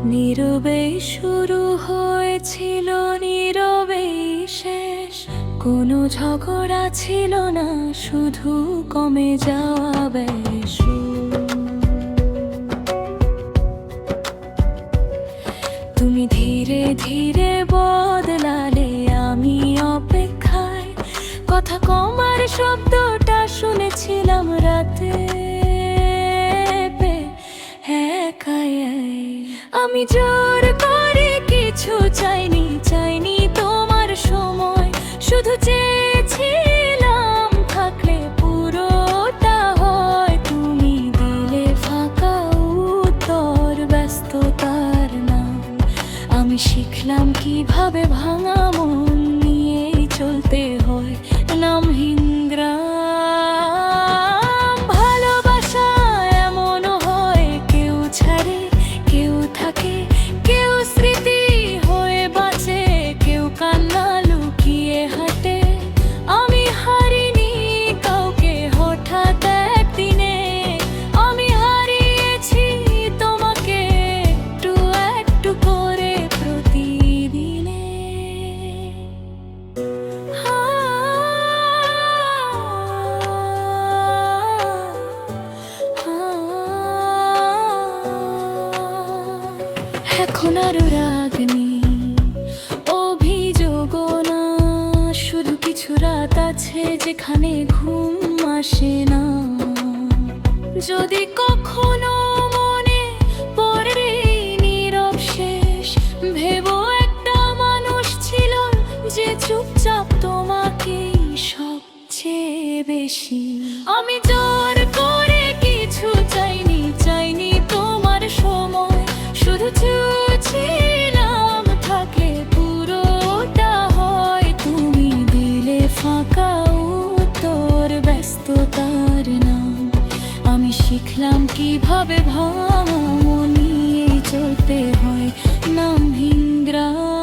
নীরবেই শুরু হয়েছিল, নীরবেই শেষ। কোনো ঝগড়া ছিল না, শুধু কমে যাওয়া বেশ। তুমি ধীরে ধীরে বদলালে, আমি অপেক্ষায়। কথা কমার শব্দটা শুনেছিলাম রাতে, একাই। আমি জোর করে কিছু চাইনি, চাইনি তোমার সময়। শুধু চেয়েছিলাম থাকলে পুরোটা হয়। তুমি দিলে ফাঁকা উত্তর, ব্যস্ততার নাম। আমি শিখলাম কিভাবে ভাঙা মন নিয়েই চলতে হয়, নামহীন গ্রাম। ভালোবাসা এমনও হয়, কেউ ছাড়ে কেউ থাকে, কেউ স্মৃতি হয়ে বাঁচে, কেউ কান্না লুকিয়ে হাঁটে। আমি হারিনি কাউকে হঠাৎ একদিনে, আমি হারিয়েছি তোমাকে একটু একটু করে প্রতিদিনে। এখন আর রাগ নেই, অভিযোগও না। শুধু কিছু রাত আছে যেখানে ঘুম আসে না। যদি কখনো মনে পড়ে নীরব শেষ, ভেবো একটা মানুষ ছিল যে চুপচাপ তোমাকেই সবচেয়ে বেশি। আমি জোর করে কিছু চাইনি, চাইনি তোমার সময়। শুধু চেয়েছিলাম থাকলে পুরোটা হয়। তুমি দিলে ফাঁকা উত্তর, ব্যস্ততার নাম। আমি শিখলাম কিভাবে ভাঙা মন নিয়ে চলতে হয়, নামহীন গ্রাম।